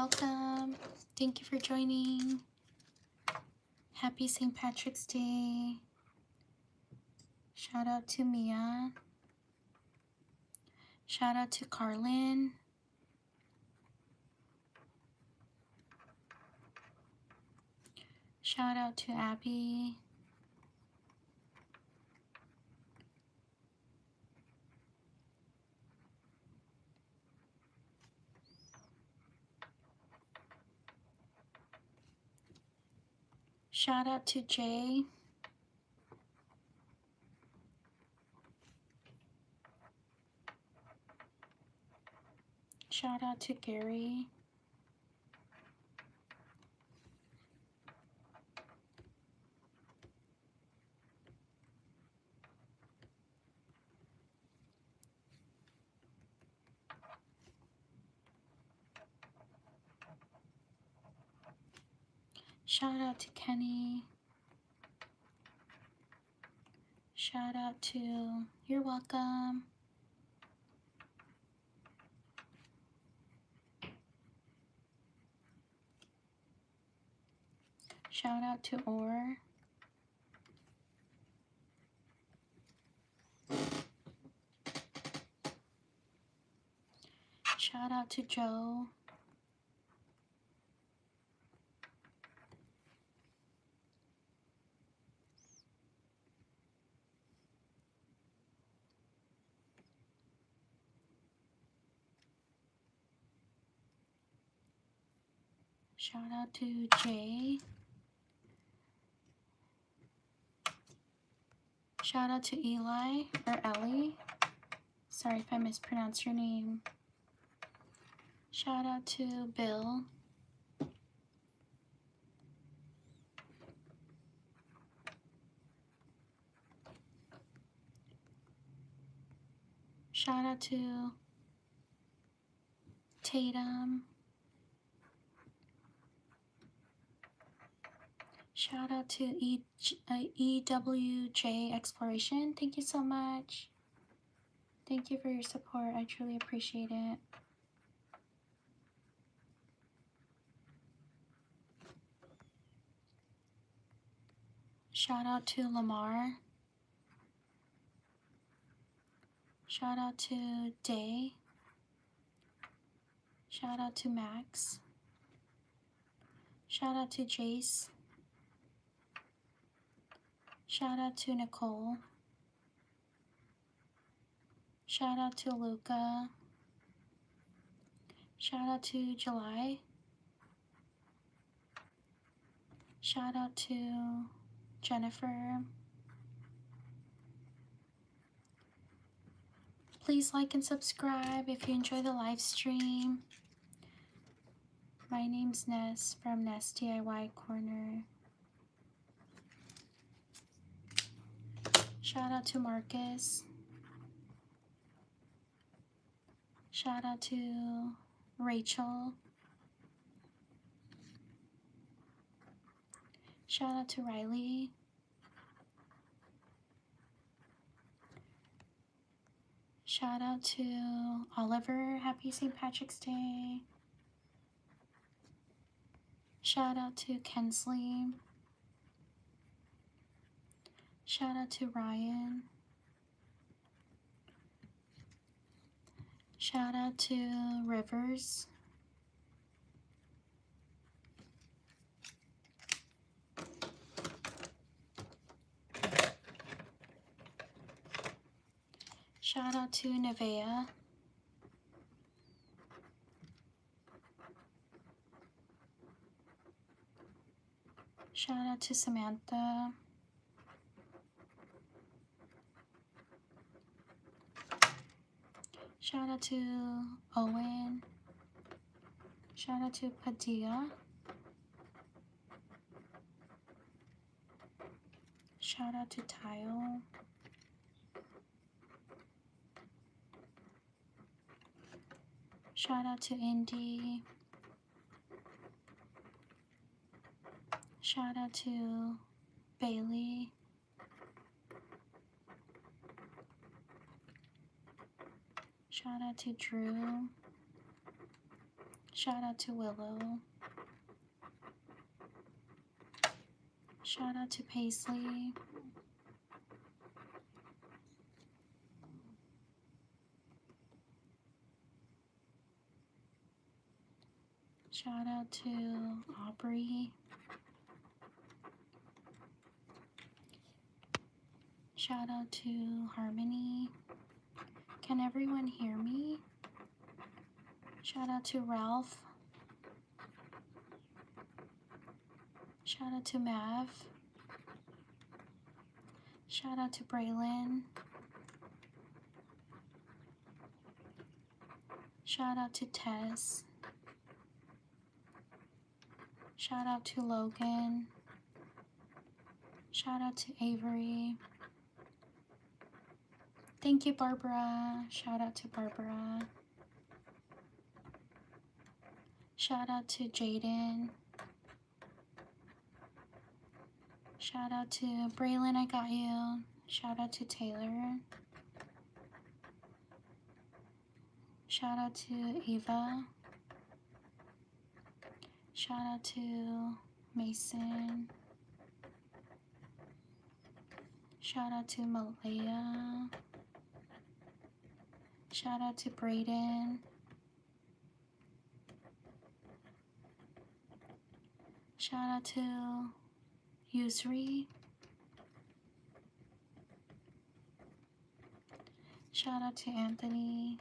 welcome. Thank you for joining. Happy St. Patrick's Day. Shout out to Mia. Shout out to Carlin. Shout out to Abby. Shout out to Jay. Shout out to Gary. Shout out to Kenny. Shout out to, you're welcome. Shout out to Orr. Shout out to Joe. Shout out to Jay. Shout out to Eli or Ellie. Sorry if I mispronounced your name. Shout out to Bill. Shout out to Tatum. Shout out to EWJ Exploration. Thank you so much. Thank you for your support. I truly appreciate it. Shout out to Lamar. Shout out to Day. Shout out to Max. Shout out to Jace. Shout out to Nicole. Shout out to Luca. Shout out to July. Shout out to Jennifer. Please like and subscribe if you enjoy the live stream. My name's Ness from Ness DIY Corner. Shout out to Marcus. Shout out to Rachel. Shout out to Riley. Shout out to Oliver. Happy St. Patrick's Day. Shout out to Kensley. Shout out to Ryan. Shout out to Rivers. Shout out to Nevea. Shout out to Samantha. Shout out to Owen. Shout out to Padilla. Shout out to Tile. Shout out to Indy. Shout out to Bailey. Shout out to Drew. Shout out to Willow. Shout out to Paisley. Shout out to Aubrey. Shout out to Harmony. Can everyone hear me? Shout out to Ralph. Shout out to Mav. Shout out to Braylon. Shout out to Tess. Shout out to Logan. Shout out to Avery. Thank you, Barbara. Shout out to Barbara. Shout out to Jaden. Shout out to Braylon, I got you. Shout out to Taylor. Shout out to Eva. Shout out to Mason. Shout out to Malaya. Shout out to Brayden. Shout out to Yusri. Shout out to Anthony.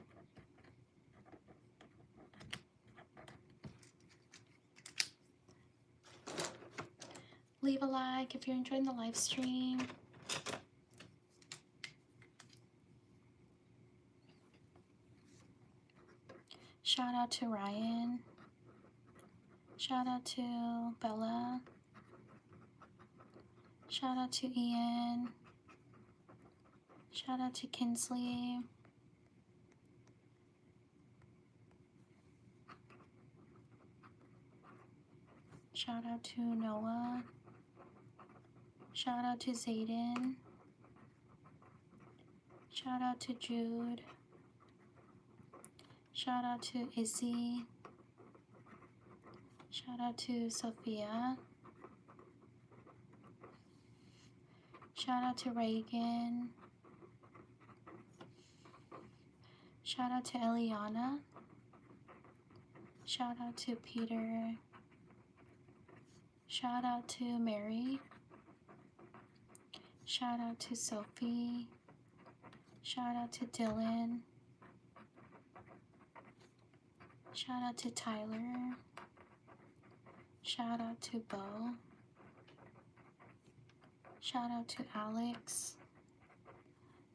Leave a like if you're enjoying the live stream. Shout out to Ryan. Shout out to Bella. Shout out to Ian. Shout out to Kinsley. Shout out to Noah. Shout out to Zayden. Shout out to Jude. Shout out to Izzy. Shout out to Sophia. Shout out to Reagan. Shout out to Eliana. Shout out to Peter. Shout out to Mary. Shout out to Sophie. Shout out to Dylan. Shout out to Tyler. Shout out to Bo. Shout out to Alex.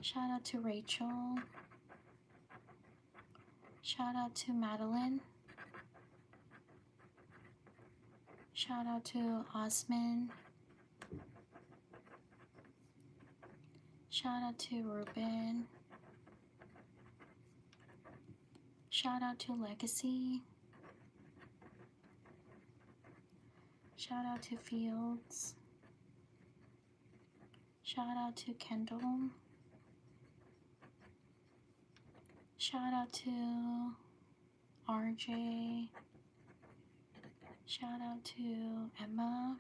Shout out to Rachel. Shout out to Madeline. Shout out to Osman. Shout out to Ruben. Shout out to Legacy. Shout out to Fields. Shout out to Kendall. Shout out to RJ. Shout out to Emma.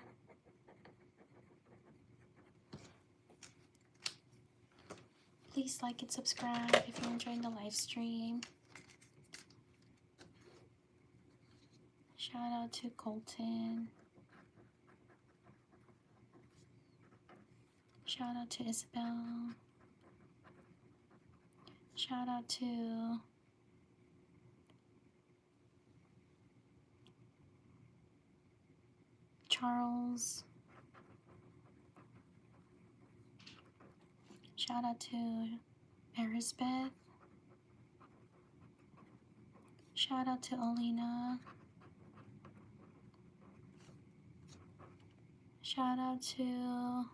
Please like and subscribe if you're enjoying the live stream. Shout out to Colton. Shout out to Isabel. Shout out to Charles. Shout out to Erisbeth. Shout out to Olina. Shout out to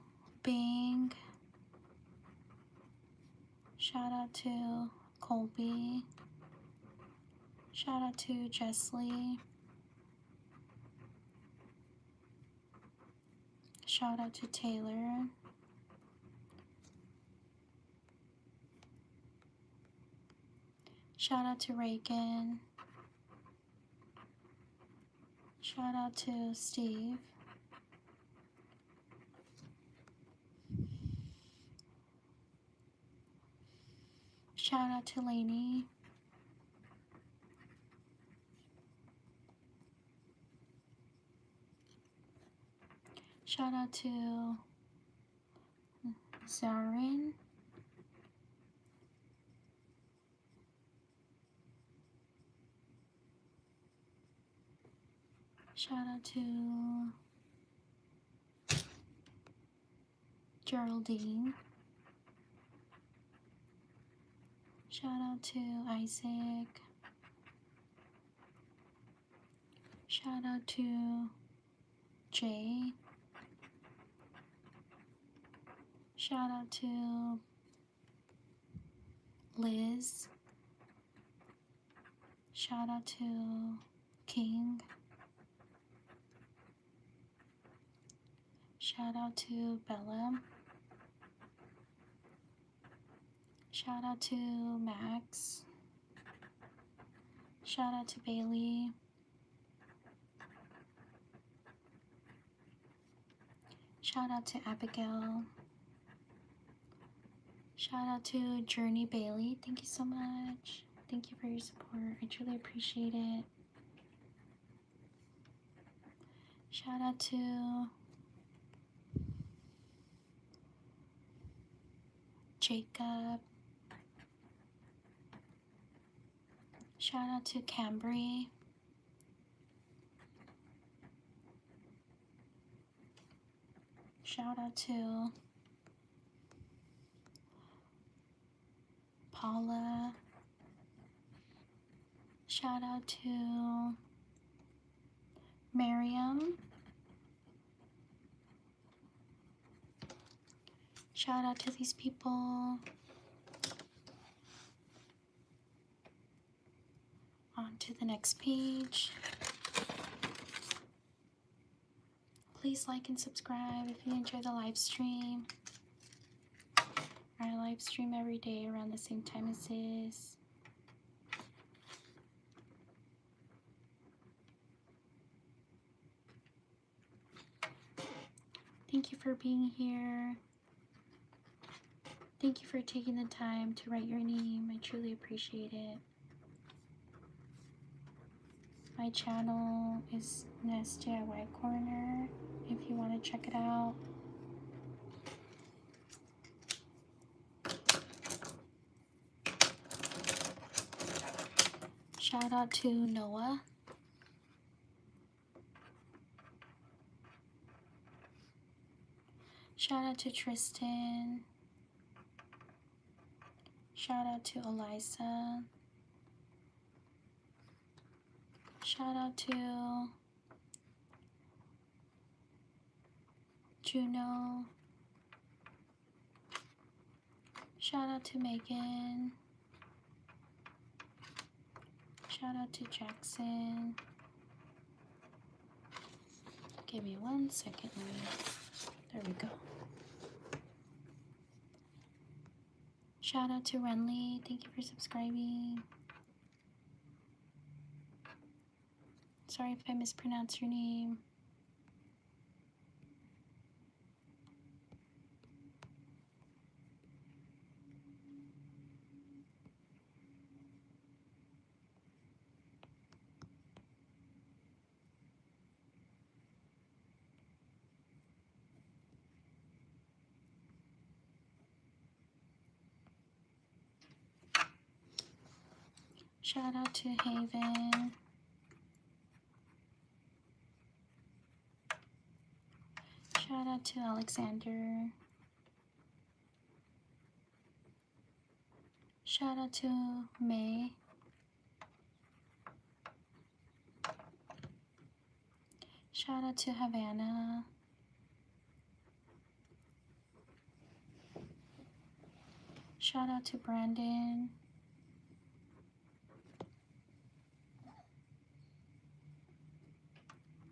Bing. Shout out to Colby. Shout out to Jessley. Shout out to Taylor. Shout out to Reagan. Shout out to Steve. Shout out to Lainey. Shout out to Zarin. Shout out to Geraldine. Shout out to Isaac. Shout out to Jay. Shout out to Liz. Shout out to King. Shout out to Bella. Shout out to Max. Shout out to Bailey. Shout out to Abigail. Shout out to Journey Bailey. Thank you so much. Thank you for your support. I truly appreciate it. Shout out to Jacob. Shout out to Cambry. Shout out to Paula. Shout out to Miriam. Shout out to these people. On to the next page. Please like and subscribe if you enjoy the live stream. I live stream every day around the same time as this. Thank you for being here. Thank you for taking the time to write your name. I truly appreciate it. My channel is Nest DIY Corner if you want to check it out. Shout out to Noah. Shout out to Tristan. Shout out to Eliza. Shout out to Juno. Shout out to Megan. Shout out to Jackson. Give me 1 second. There we go. Shout out to Renly. Thank you for subscribing. Sorry if I mispronounced your name. Shout out to Haven. Shout out to Alexander. Shout out to May. Shout out to Havana. Shout out to Brandon.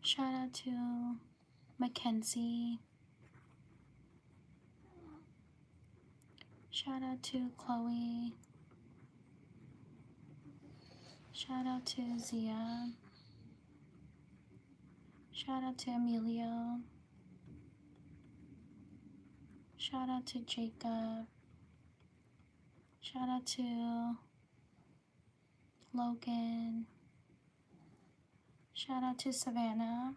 Shout out to Mackenzie. Shout out to Chloe. Shout out to Zia. Shout out to Emilio. Shout out to Jacob. Shout out to Logan. Shout out to Savannah.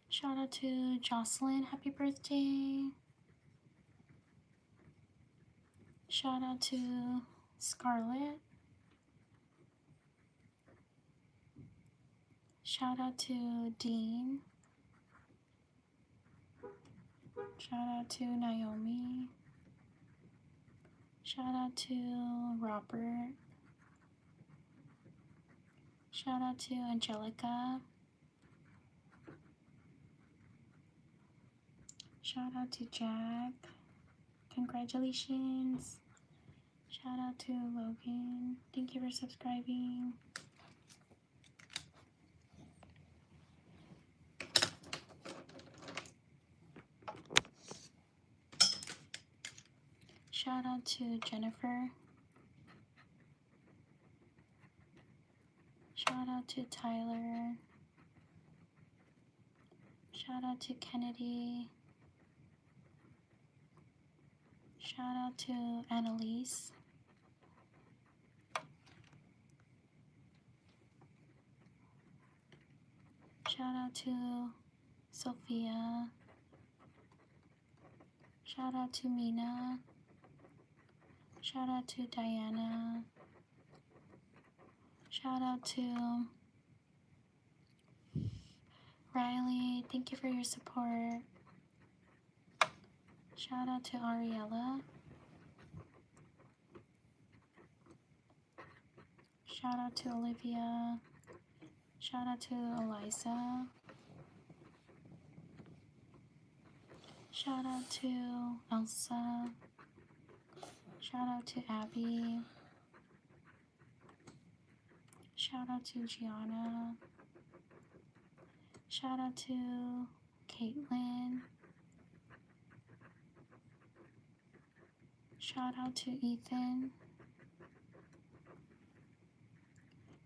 Shout out to Jocelyn. Happy birthday. Shout out to Scarlett. Shout out to Dean. Shout out to Naomi. Shout out to Robert. Shout out to Angelica. Shout out to Jack. Congratulations. Shout out to Logan. Thank you for subscribing. Shout out to Jennifer. Shout out to Tyler. Shout out to Kennedy. Shout out to Annalise. Shout out to Sophia. Shout out to Mina. Shout out to Diana. Shout out to Riley. Thank you for your support. Shout out to Ariella. Shout out to Olivia. Shout out to Eliza. Shout out to Elsa. Shout out to Abby. Shout out to Gianna. Shout out to Caitlin. Shout out to Ethan.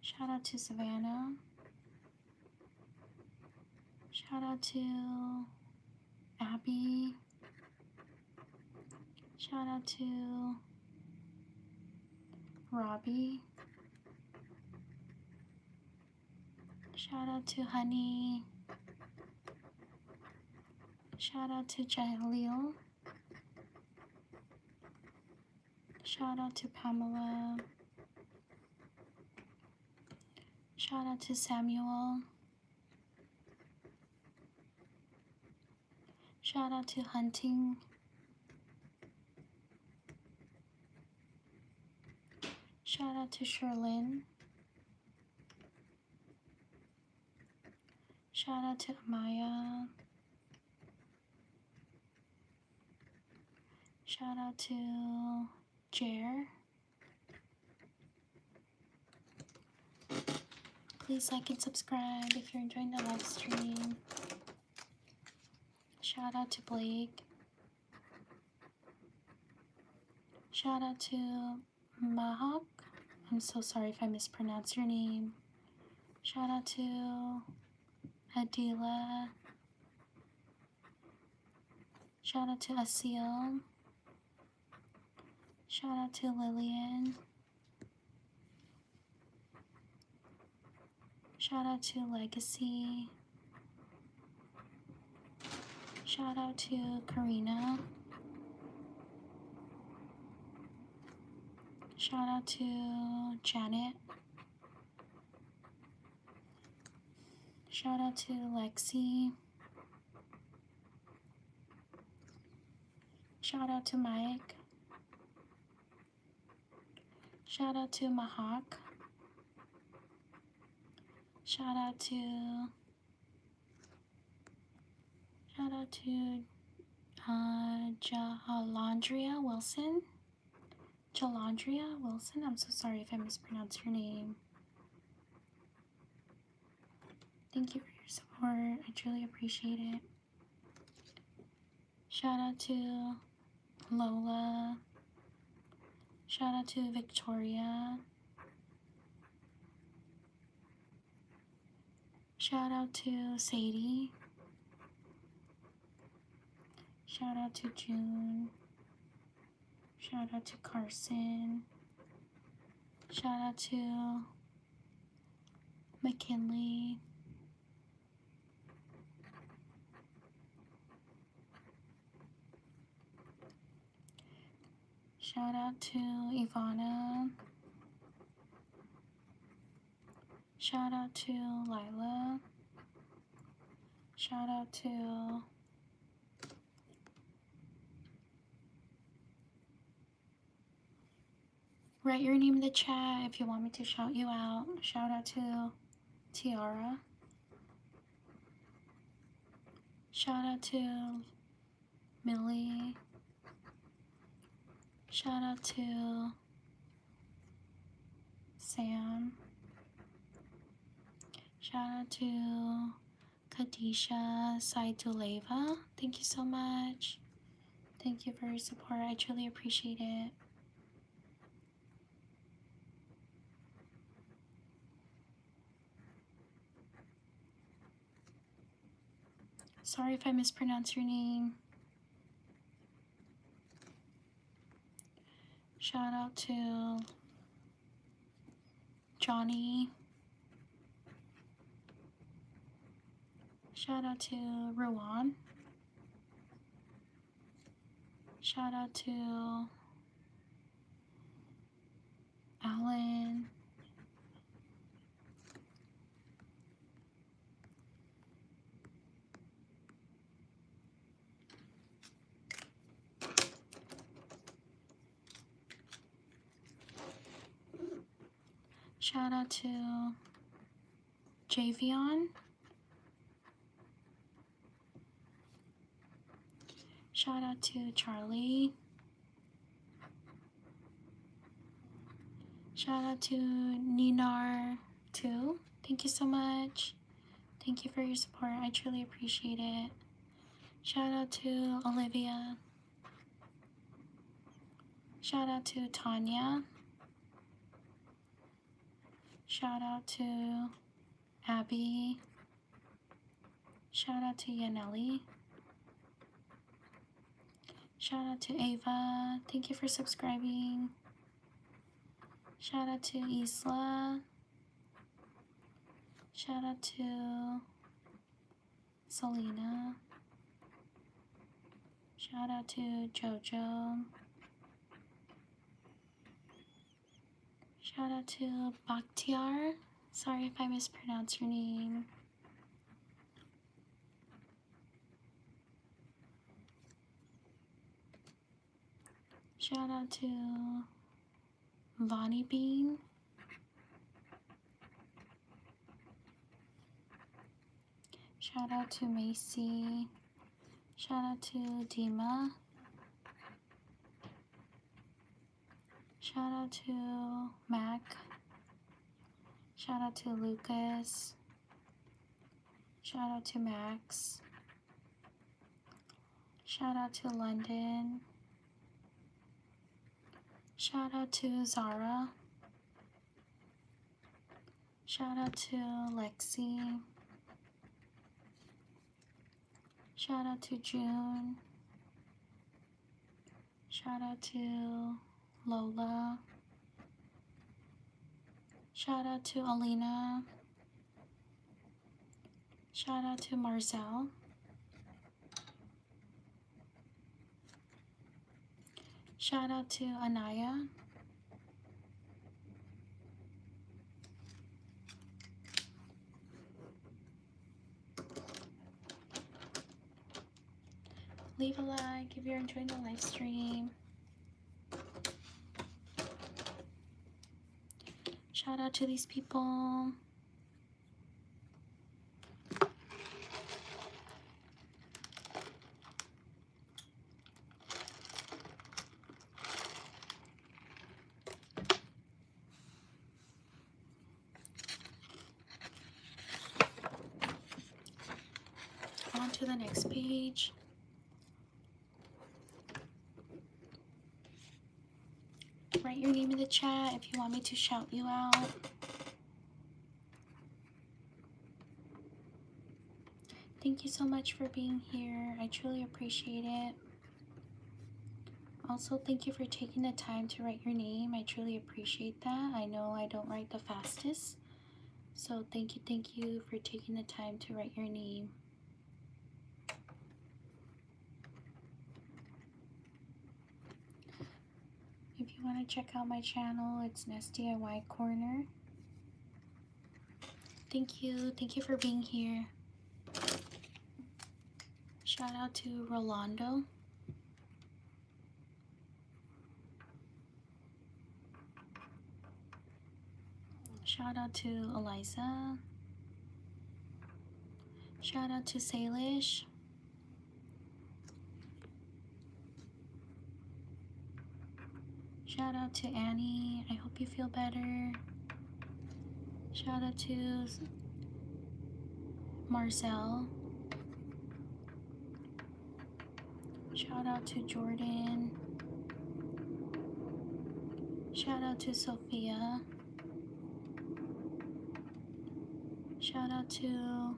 Shout out to Savannah. Shout out to Abby. Shout out to Robbie. Shout out to Honey. Shout out to Jaleel. Shout out to Pamela. Shout out to Samuel. Shout out to Hunting. Shout out to Sherlyn. Shout out to Amaya. Shout out to Jer. Please like and subscribe if you're enjoying the live stream. Shout out to Blake. Shout out to Mahak. I'm so sorry if I mispronounce your name. Shout out to Adila. Shout out to Asil. Shout out to Lillian. Shout out to Legacy. Shout out to Karina. Shout out to Janet. Shout out to Lexi. Shout out to Mike. Shout out to Mahak. Shout out to Jalandria Wilson. Jalandria Wilson. I'm so sorry if I mispronounced your name. Thank you for your support. I truly appreciate it. Shout out to Lola. Shout out to Victoria. Shout out to Sadie. Shout out to June. Shout out to Carson. Shout out to McKinley. Shout out to Ivana. Shout out to Lila. Shout out to write your name in the chat if you want me to shout you out. Shout out to Tiara. Shout out to Millie. Shout out to Sam. Shout out to Kadisha Saiduleva. Thank you so much. Thank you for your support. I truly appreciate it. Sorry if I mispronounce your name. Shout out to Johnny. Shout out to Rowan. Shout out to Alan. Shout out to Javion. Shout out to Charlie. Shout out to Ninar too. Thank you so much. Thank you for your support. I truly appreciate it. Shout out to Olivia. Shout out to Tanya. Shout out to Abby. Shout out to Yaneli. Shout out to Ava. Thank you for subscribing. Shout out to Isla. Shout out to Selena. Shout out to Jojo. Shout out to Bakhtiar. Sorry if I mispronounce your name. Shout out to Vonnie Bean. Shout out to Macy. Shout out to Dima. Shout out to Mac. Shout out to Lucas. Shout out to Max. Shout out to London. Shout out to Zara. Shout out to Lexi. Shout out to June. Shout out to Lola. Shout out to Alina. Shout out to Marzel. Shout out to Anaya. Leave a like if you're enjoying the live stream. Shout out to these people. On to the next page. Write your name in the chat if you want me to shout you out. Thank you so much for being here. I truly appreciate it. Also, thank you for taking the time to write your name. I truly appreciate that. I know I don't write the fastest. So thank you for taking the time to write your name. If you want to check out my channel, it's Nest DIY Corner. Thank you for being here. Shout out to Rolando. Shout out to Eliza. Shout out to Salish. Shout out to Annie. I hope you feel better. Shout out to Marcel. Shout out to Jordan. Shout out to Sophia. Shout out to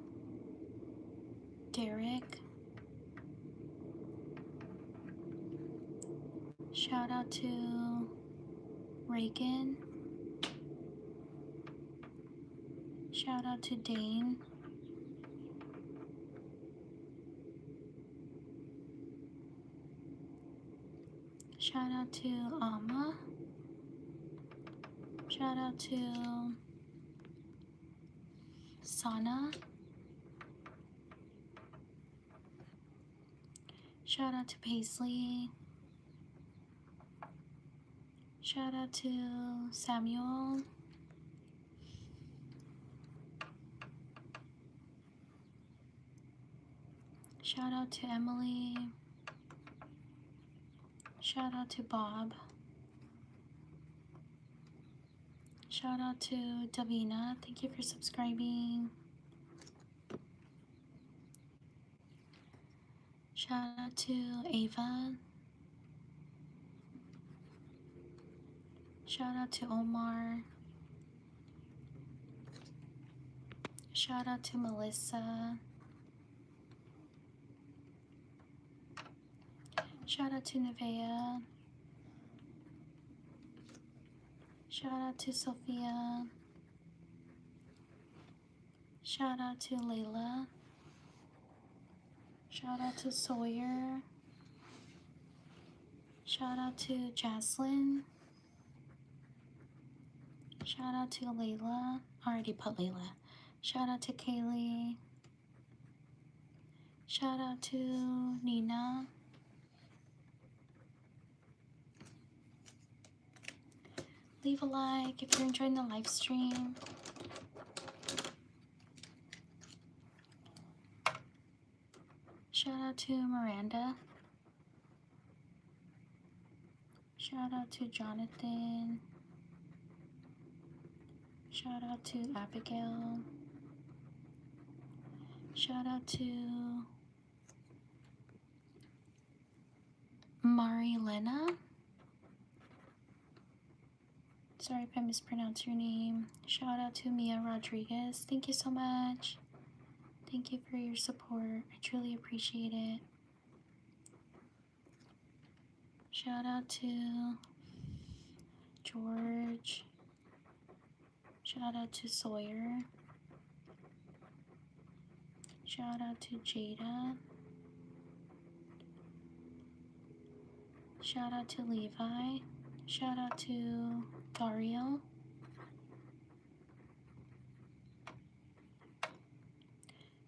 Derek. Shout out to Reagan. Shout out to Dane. Shout out to Amma. Shout out to Sana. Shout out to Paisley. Shout out to Samuel. Shout out to Emily. Shout out to Bob. Shout out to Davina. Thank you for subscribing. Shout out to Ava. Shout out to Omar. Shout out to Melissa. Shout out to Nevaeh. Shout out to Sophia. Shout out to Layla. Shout out to Sawyer. Shout out to Jaslyn. Shout out to Layla. I already put Layla. Shout out to Kaylee. Shout out to Nina. Leave a like if you're enjoying the live stream. Shout out to Miranda. Shout out to Jonathan. Shout out to Abigail. Shout out to Marilena. Sorry if I mispronounced your name. Shout out to Mia Rodriguez. Thank you so much. Thank you for your support. I truly appreciate it. Shout out to George. Shout out to Sawyer. Shout out to Jada. Shout out to Levi. Shout out to Dario.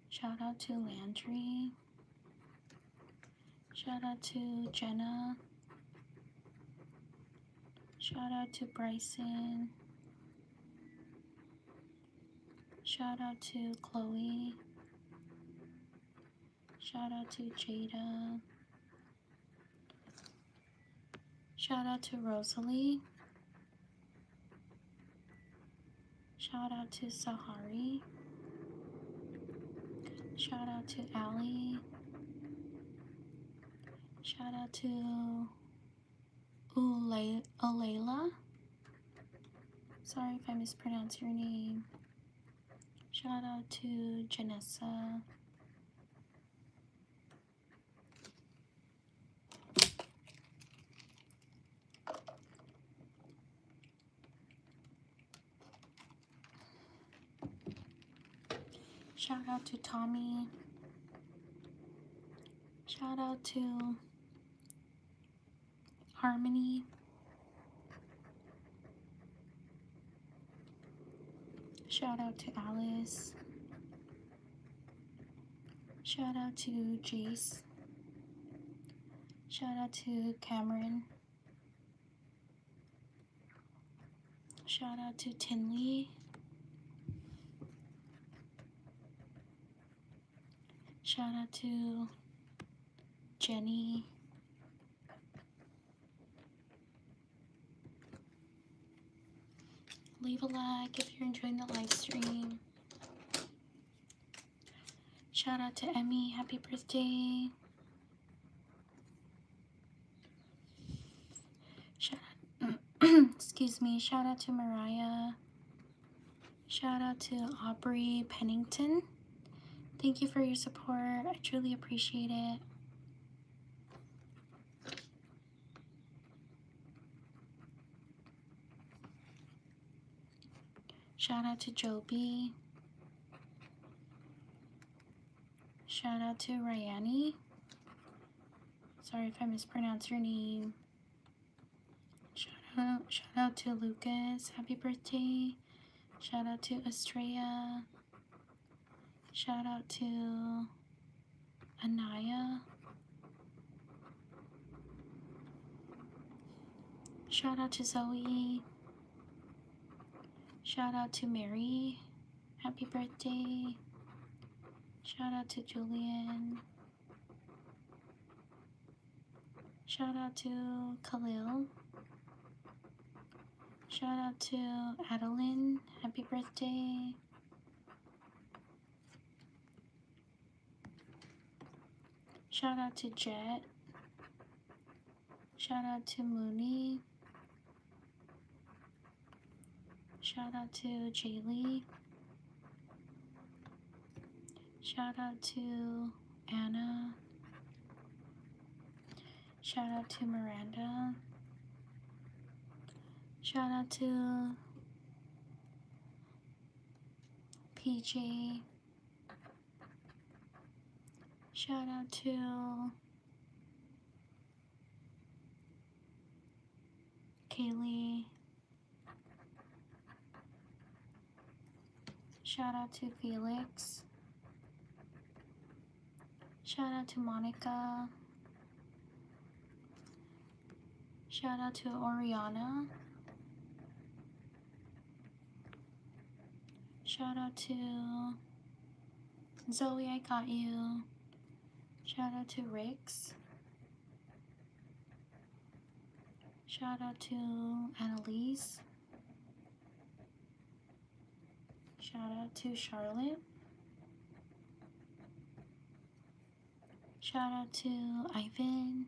Shout out to Landry. Shout out to Jenna. Shout out to Bryson. Shout out to Chloe. Shout out to Jada. Shout out to Rosalie. Shout out to Sahari. Shout out to Allie. Shout out to Ulayla. Sorry if I mispronounced your name. Shout out to Janessa. Shout out to Tommy. Shout out to Harmony. Shout out to Alice. Shout out to Jace. Shout out to Cameron. Shout out to Tinley. Shout out to Jenny. Leave a like if you're enjoying the live stream. Shout out to Emmy. Happy birthday. Shout out, excuse me. Shout out to Mariah. Shout out to Aubrey Pennington. Thank you for your support. I truly appreciate it. Shout out to Joby. Shout out to Ryani. Sorry if I mispronounced your name. Shout out to Lucas. Happy birthday. Shout out to Estrella. Shout out to Anaya. Shout out to Zoe. Shout out to Mary. Happy birthday. Shout out to Julian. Shout out to Khalil. Shout out to Adeline. Happy birthday. Shout out to Jet. Shout out to Mooney. Shout out to Jaylee. Shout out to Anna. Shout out to Miranda. Shout out to PJ. Shout out to Kaylee. Shout out to Felix. Shout out to Monica. Shout out to Oriana. Shout out to Zoe, I got you. Shout out to Rix. Shout out to Annalise. Shout out to Charlotte. Shout out to Ivan.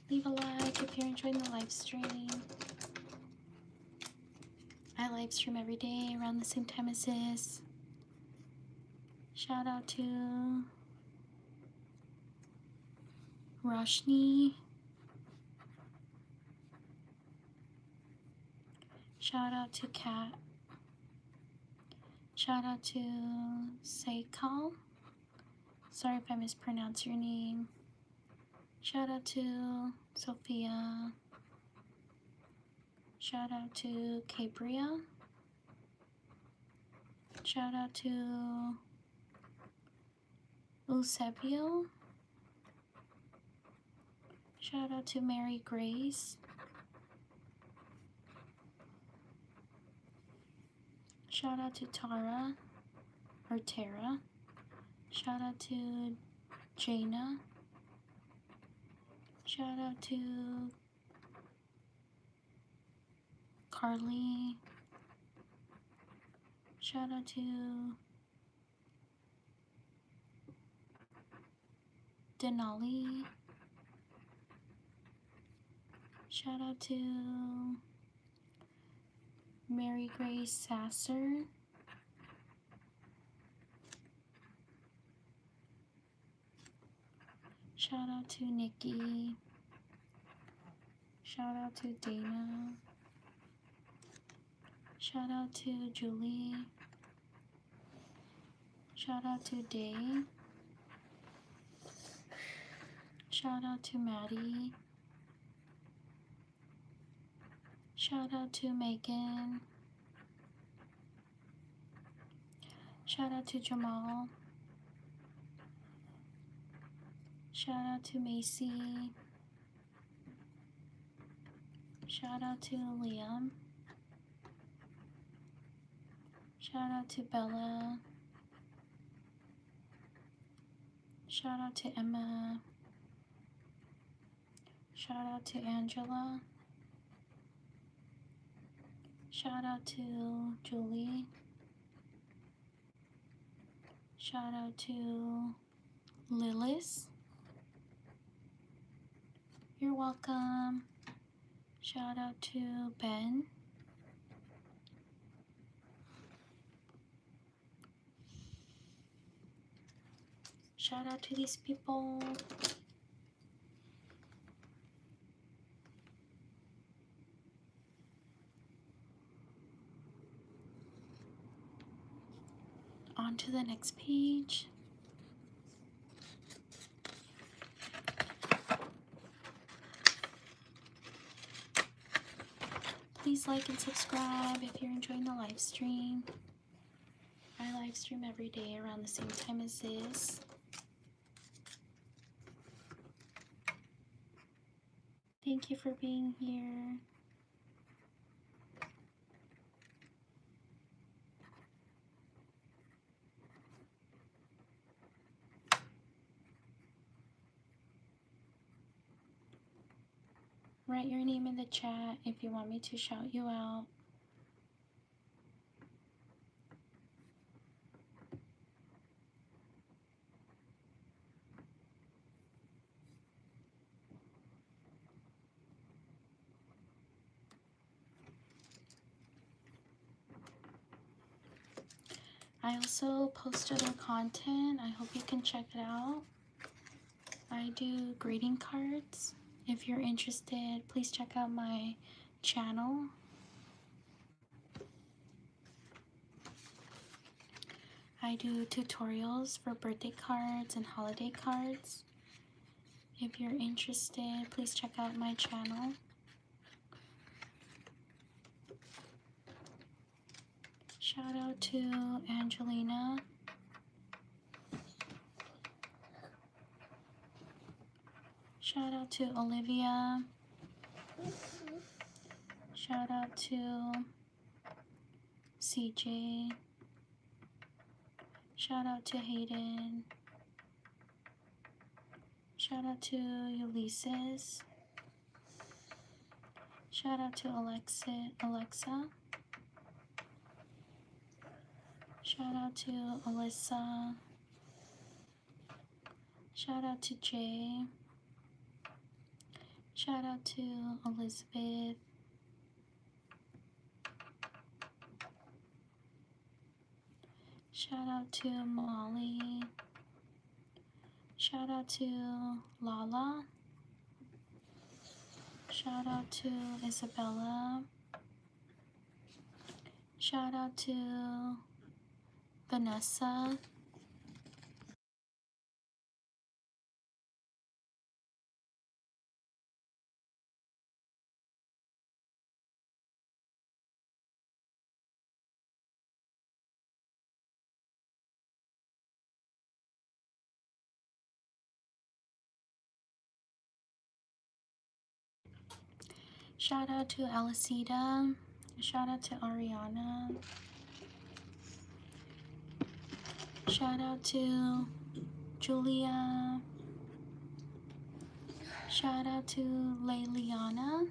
Leave a like if you're enjoying the live stream. I live stream every day around the same time as this. Shout out to Roshni. Shout out to Kat. Shout out to Seikal. Sorry if I mispronounce your name. Shout out to Sophia. Shout out to Cabria. Shout out to Eusebio. Shout out to Mary Grace. Shout out to Tara or Tara. Shout out to Jaina. Shout out to Carly. Shout out to Denali. Shout out to Mary Grace Sasser. Shout out to Nikki. Shout out to Dana. Shout out to Julie. Shout out to Day. Shout out to Maddie. Shout out to Megan. Shout out to Jamal. Shout out to Macy. Shout out to Liam. Shout out to Bella. Shout out to Emma. Shout out to Angela. Shout out to Julie. Shout out to Lilith. You're welcome. Shout out to Ben. Shout out to these people. On to the next page. Please like and subscribe if you're enjoying the live stream. I live stream every day around the same time as this. Thank you for being here. Write your name in the chat if you want me to shout you out. I also post other content. I hope you can check it out. I do greeting cards. If you're interested, please check out my channel. I do tutorials for birthday cards and holiday cards. If you're interested, please check out my channel. Shout out to Angelina. Shout out to Olivia. Shout out to CJ. Shout out to Hayden. Shout out to Ulysses. Shout out to Alexa. Shout out to Alyssa. Shout out to Jay. Shout out to Elizabeth. Shout out to Molly. Shout out to Lala. Shout out to Isabella. Shout out to Vanessa. Shout out to Alicita. Shout out to Ariana. Shout out to Julia. Shout out to Leliana.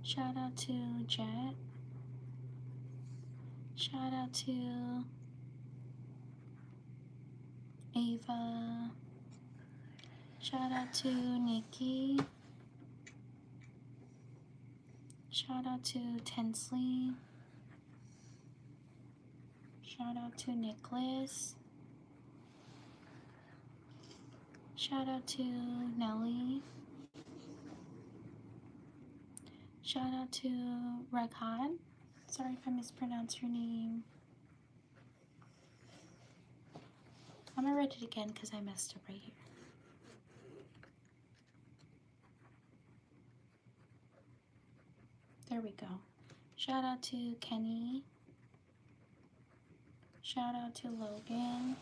Shout out to Jet. Shout out to Ava. Shout out to Nikki. Shout out to Tensley. Shout out to Nicholas. Shout out to Nelly. Shout out to Raghan. Sorry if I mispronounced your name. I'm gonna write it again because I messed up right here. There we go. Shout out to Kenny. Shout out to Logan.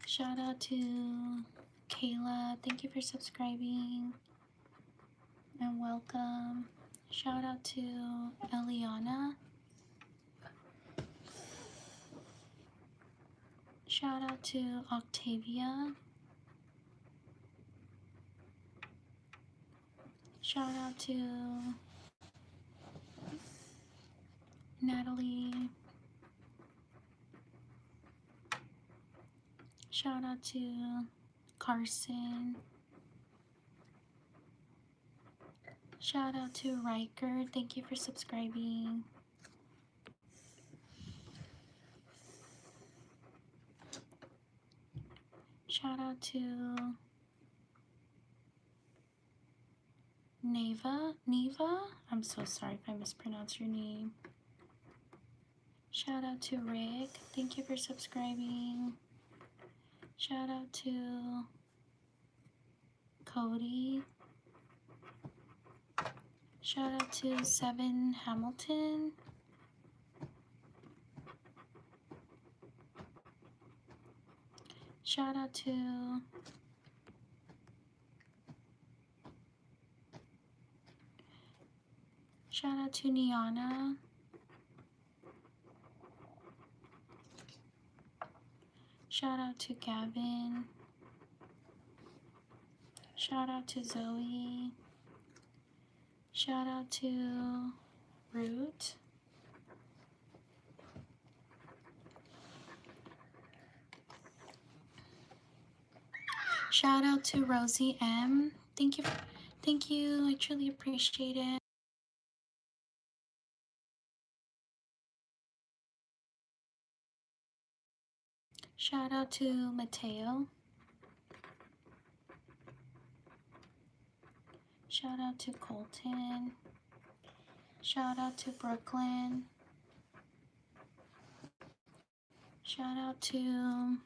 Shout out to Kayla. Thank you for subscribing and welcome. Shout out to Eliana. Shout out to Octavia. Shout out to Natalie. Shout out to Carson. Shout out to Riker. Thank you for subscribing. Shout out to Neva. I'm so sorry if I mispronounced your name. Shout out to Rick. Thank you for subscribing. Shout out to Cody. Shout out to Seven Hamilton. Shout out to Niana. Shout out to Gavin. Shout out to Zoe. Shout out to Root. Shout out to Rosie M. Thank you. I truly appreciate it. Shout out to Mateo. Shout out to Colton. Shout out to Brooklyn. Shout out to,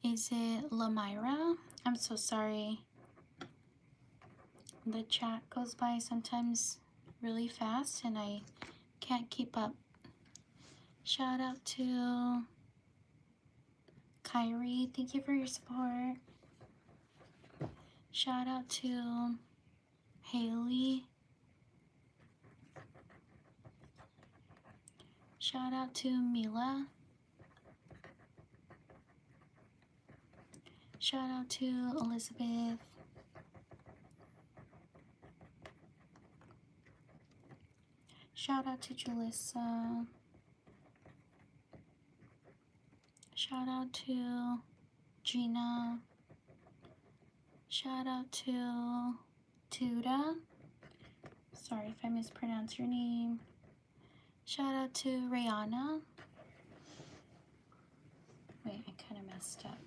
is it Lamira? I'm so sorry. The chat goes by sometimes really fast and I can't keep up. Shout out to Kyrie. Thank you for your support. Shout out to Haley. Shout out to Mila. Shout out to Elizabeth. Shout out to Jalissa. Shout out to Gina. Shout out to Tuda. Sorry if I mispronounced your name. Shout out to Rihanna. Wait, I kind of messed up.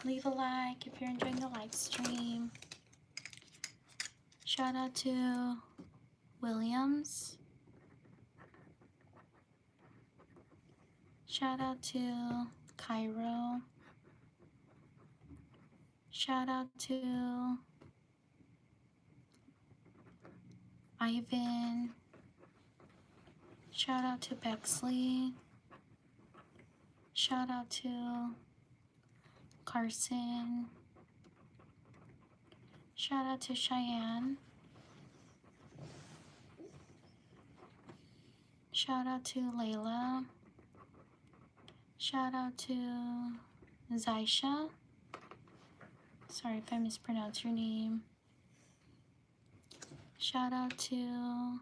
Leave a like if you're enjoying the live stream. Shout out to Williams. Shout out to Cairo. Shout out to Ivan. Shout out to Bexley. Shout out to Carson. Shout out to Cheyenne. Shout out to Layla. Shout out to Zaisha. Sorry if I mispronounced your name. Shout out to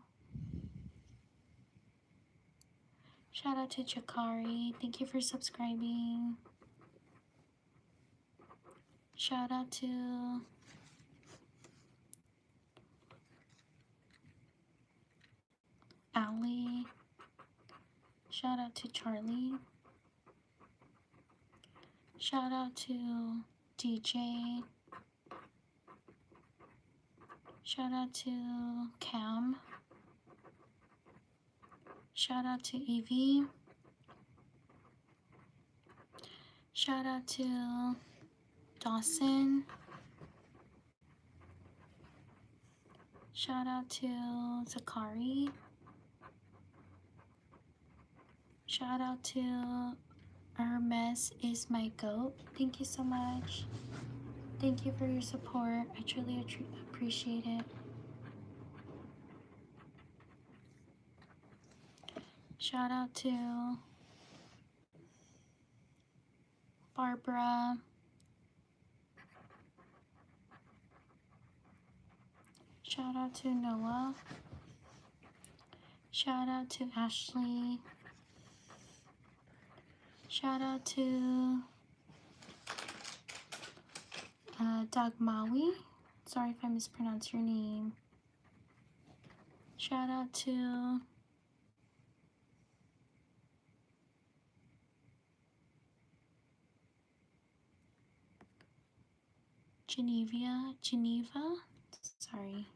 Chakari. Thank you for subscribing. Shout out to Allie. Shout out to Charlie. Shout out to DJ. Shout out to Cam. Shout out to Evie. Shout out to Dawson. Shout out to Zakari. Shout out to Hermes is my goat. Thank you so much. Thank you for your support. I truly appreciate it. Shout out to Barbara. Shout out to Noah. Shout out to Ashley. Shout out to Dagmawi. Sorry if I mispronounced your name. Shout out to Geneva. Sorry.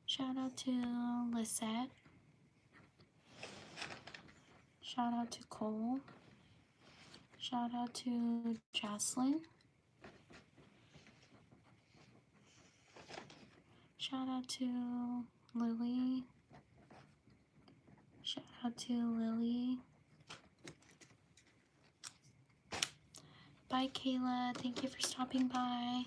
Shout out to Lisette. Shout out to Cole. Shout out to Jocelyn. Shout out to Lily. Shout out to Lily. Bye, Kayla. Thank you for stopping by.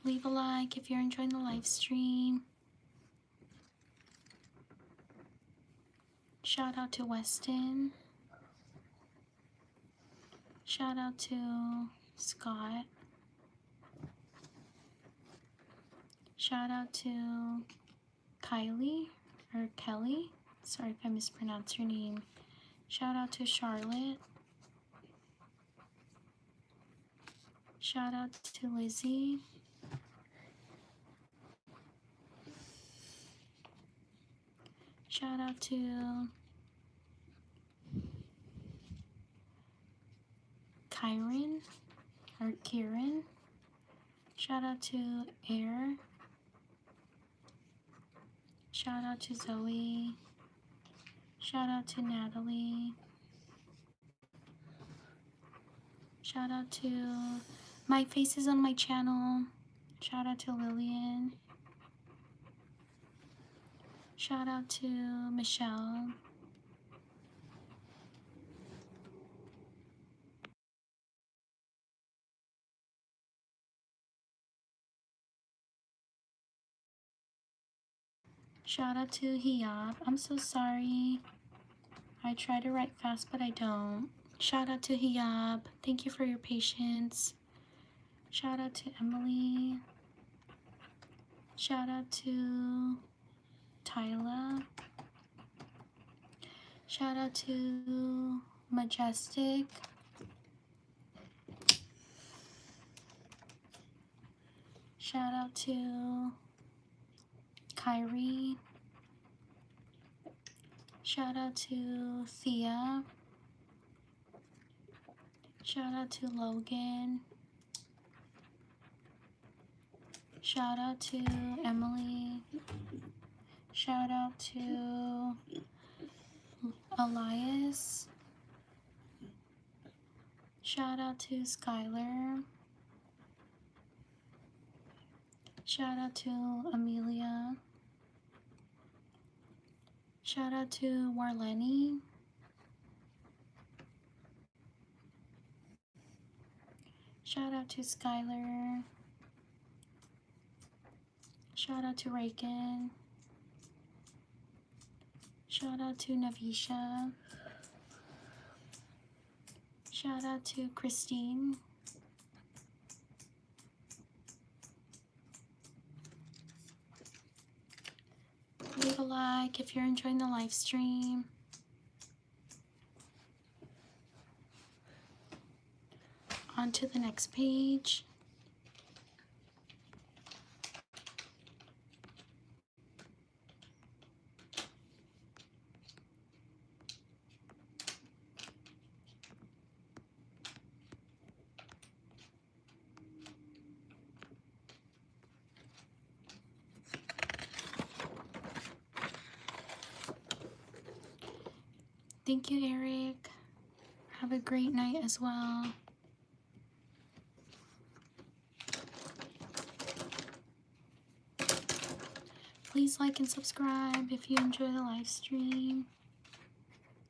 Leave a like if you're enjoying the live stream. Shout out to Weston. Shout out to Scott. Shout out to Kylie or Kelly. Sorry if I mispronounced your name. Shout out to Charlotte. Shout out to Lizzie. Shout out to Kyron or Kieran. Shout out to Air. Shout out to Zoe. Shout out to Natalie. Shout out to my faces on my channel. Shout out to Lillian. Shout out to Michelle. Shout out to Hiyab. I'm so sorry. I try to write fast, but I don't. Shout out to Hiyab. Thank you for your patience. Shout out to Emily. Shout out to Tyla. Shout out to Majestic. Shout out to Kyrie. Shout out to Thea. Shout out to Logan. Shout out to Emily. Shout out to Elias. Shout out to Skylar. Shout out to Amelia. Shout out to Warleni. Shout out to Skylar. Shout out to Reagan. Shout out to Navisha. Shout out to Christine. Leave a like if you're enjoying the live stream. On to the next page. Thank you, Eric. Have a great night as well. Please like and subscribe if you enjoy the live stream.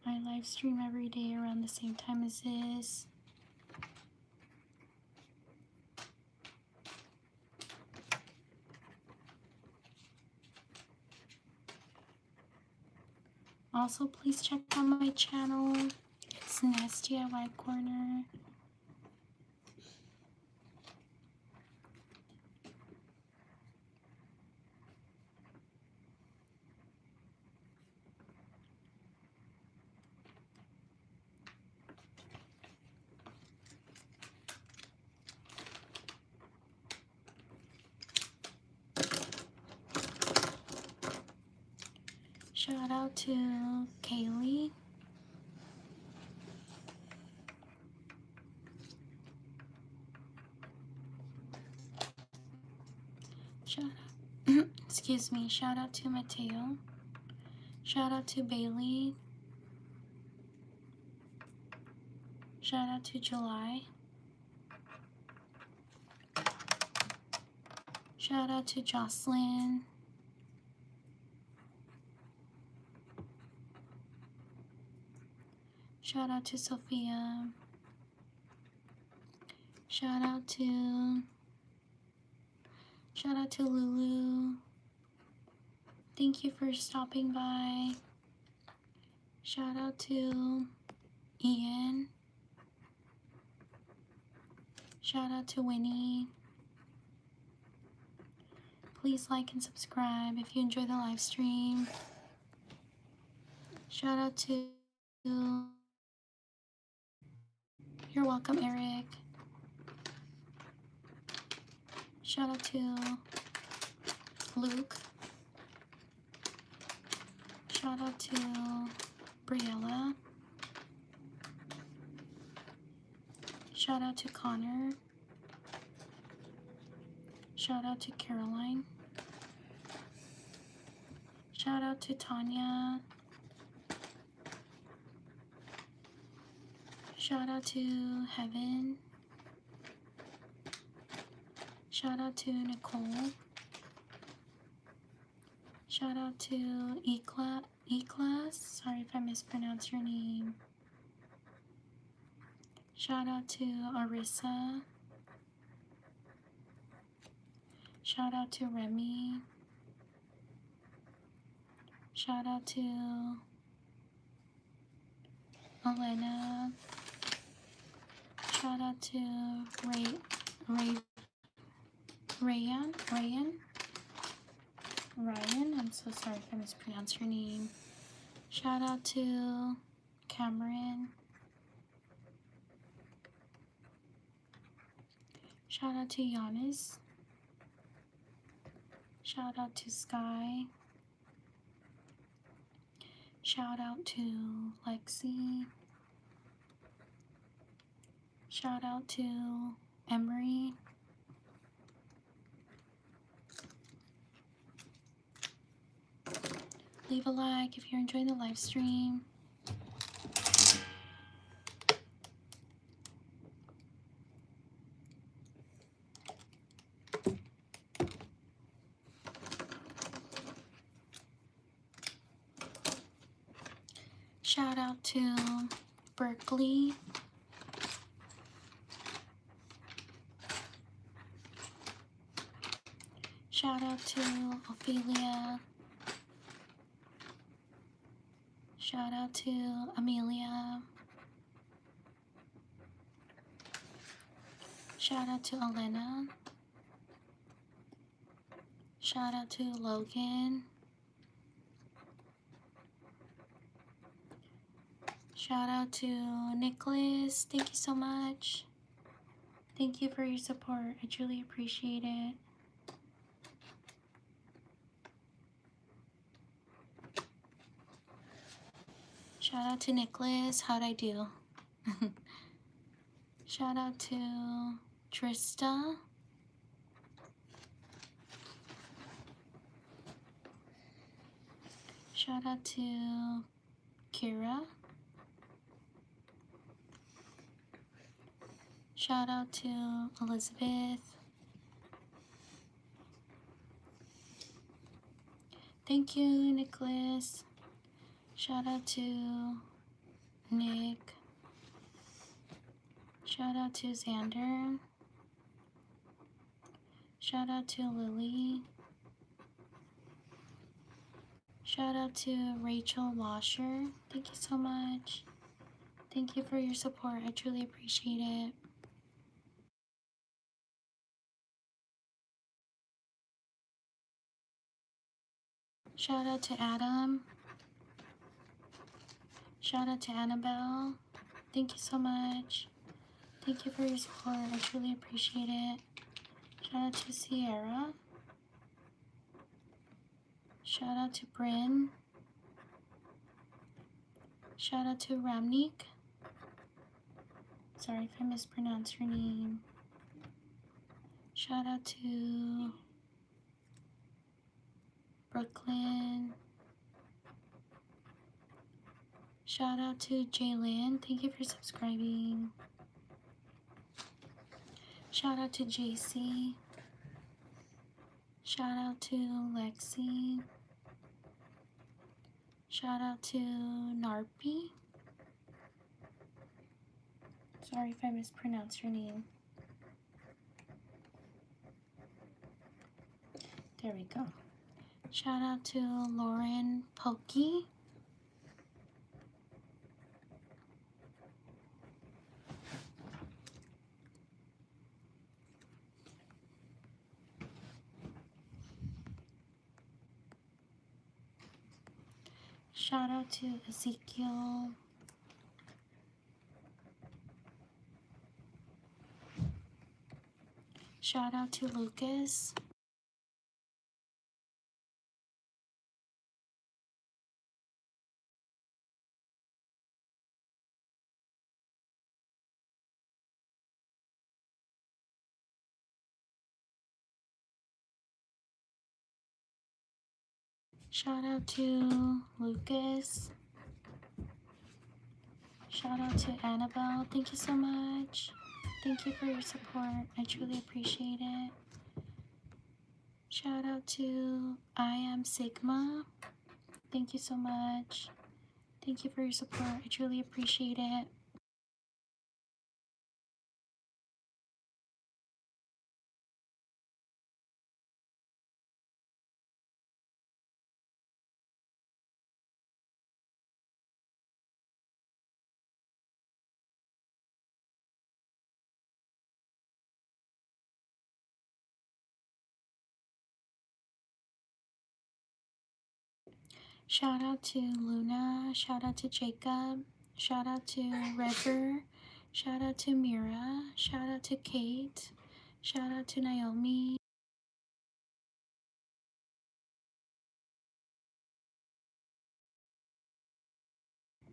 I live stream every day around the same time as this. Also, please check out my channel. It's Nasty at White Corner. Shout out to Kaylee. Shout out, excuse me, shout out to Mateo. Shout out to Bailey. Shout out to July. Shout out to Jocelyn. Shout out to Sophia. Shout out to Lulu. Thank you for stopping by. Shout out to Ian. Shout out to Winnie. Please like and subscribe if you enjoy the live stream. Shout out to... You're welcome, Eric. Shout out to Luke. Shout out to Briella. Shout out to Connor. Shout out to Caroline. Shout out to Tanya. Shout out to Heaven. Shout out to Nicole. Shout out to E-Class. Sorry if I mispronounced your name. Shout out to Arissa. Shout out to Remy. Shout out to Elena. Shout out to Ryan, I'm so sorry if I mispronounced your name. Shout out to Cameron. Shout out to Giannis. Shout out to Sky. Shout out to Lexi. Shout out to Emery. Leave a like if you're enjoying the live stream. Shout out to Berkeley. Shout out to Ophelia. Shout out to Amelia. Shout out to Elena. Shout out to Logan. Shout out to Nicholas. Thank you so much. Thank you for your support. I truly appreciate it. Shout out to Nicholas. How'd I do? Shout out to Trista. Shout out to Kira. Shout out to Elizabeth. Thank you, Nicholas. Shout out to Nick. Shout out to Xander. Shout out to Lily. Shout out to Rachel Washer. Thank you so much. Thank you for your support. I truly appreciate it. Shout out to Adam. Shout out to Annabelle. Thank you so much. Thank you for your support. I truly appreciate it. Shout out to Sierra. Shout out to Bryn. Shout out to Ramnik. Sorry if I mispronounced your name. Shout out to Brooklyn. Shout out to Jalen. Thank you for subscribing. Shout out to JC. Shout out to Lexi. Shout out to Narpi. Sorry if I mispronounced your name. There we go. Shout out to Lauren Pokey. Shout out to Ezekiel. Shout out to Lucas. Shout out to Lucas. Shout out to Annabelle. Thank you so much. Thank you for your support. I truly appreciate it. Shout out to I Am Sigma. Thank you so much. Thank you for your support. I truly appreciate it. Shout out to Luna. Shout out to Jacob. Shout out to River. Shout out to Mira. Shout out to Kate. Shout out to Naomi.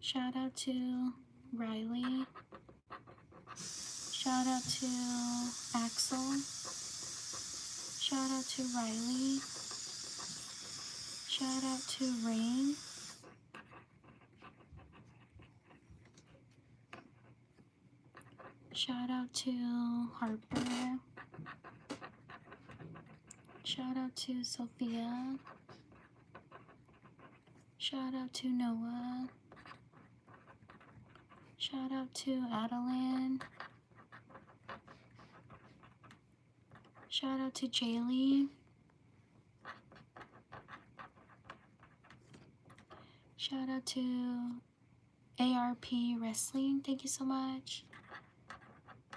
Shout out to Riley. Shout out to Axel. Shout out to Riley. Shout out to Rain. Shout out to Harper. Shout out to Sophia. Shout out to Noah. Shout out to Adeline. Shout out to Jaylee. Shout out to ARP Wrestling. Thank you so much.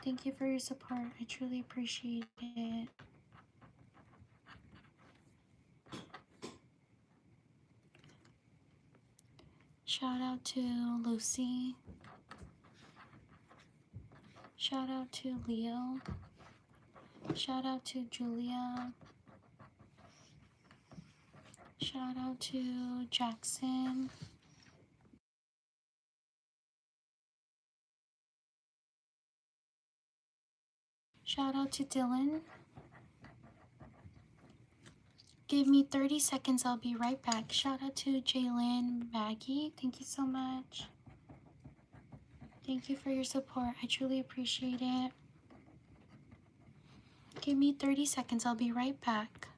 Thank you for your support. I truly appreciate it. Shout out to Lucy. Shout out to Leo. Shout out to Julia. Shout out to Jackson. Shout out to Dylan. Give me 30 seconds, I'll be right back. Shout out to Jalen Maggie. Thank you so much. Thank you for your support. I truly appreciate it. Give me 30 seconds, I'll be right back.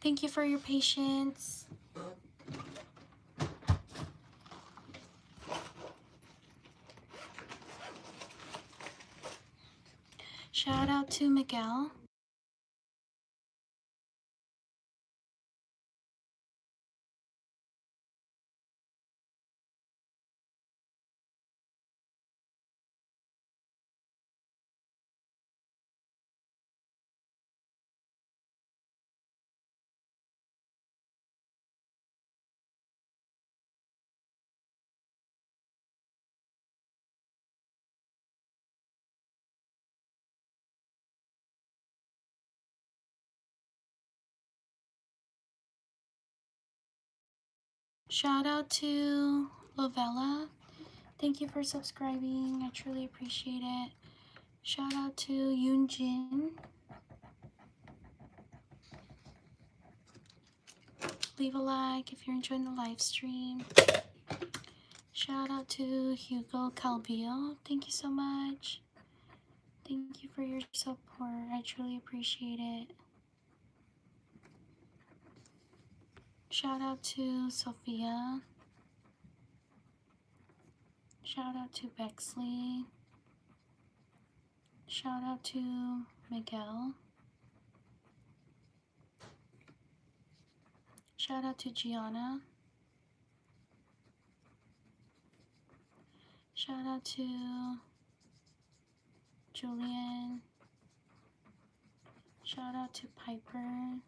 Thank you for your patience. Shout out to Miguel. Shout out to Lovella. Thank you for subscribing. I truly appreciate it. Shout out to Yoonjin. Leave a like if you're enjoying the live stream. Shout out to Hugo Calvillo. Thank you so much. Thank you for your support. I truly appreciate it. Shout out to Sophia. Shout out to Bexley. Shout out to Miguel. Shout out to Gianna. Shout out to Julian. Shout out to Piper.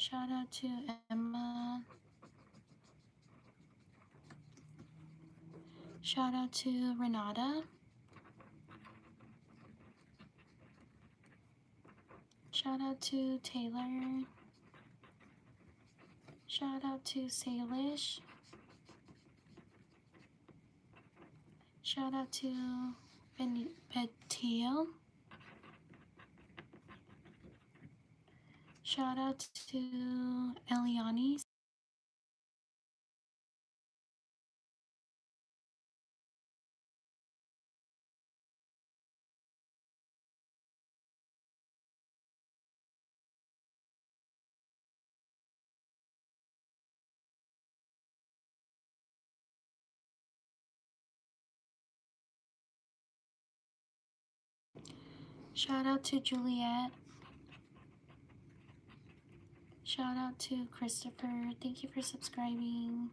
Shout out to Emma. Shout out to Renata. Shout out to Taylor. Shout out to Salish. Shout out to Betio. Shout out to Eliani. Shout out to Juliet. Shout out to Christopher. Thank you for subscribing.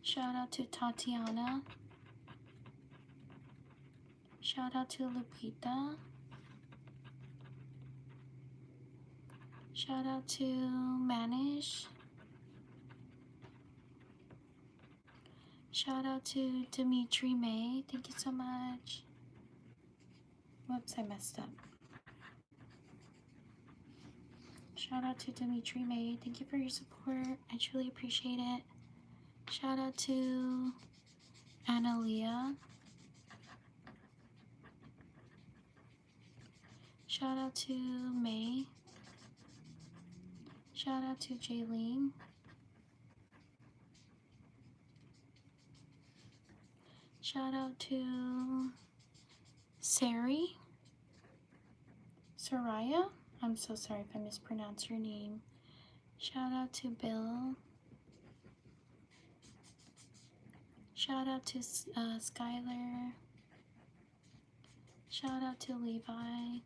Shout out to Tatiana. Shout out to Lupita. Shout out to Manish. Shout out to Dimitri May. Thank you so much. Whoops, I messed up. Shout out to Dimitri May. Thank you for your support. I truly appreciate it. Shout out to Analia. Shout out to May. Shout out to Jaylene. Shout out to Sari. Soraya. I'm so sorry if I mispronounce your name. Shout out to Bill. Shout out to Skylar. Shout out to Levi.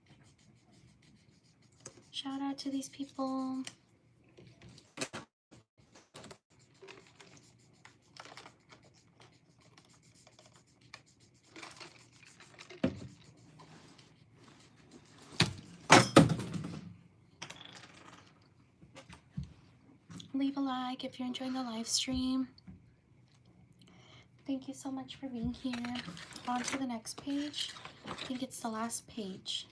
Shout out to these people. Leave a like if you're enjoying the live stream. Thank you so much for being here. On to the next page. I think it's the last page.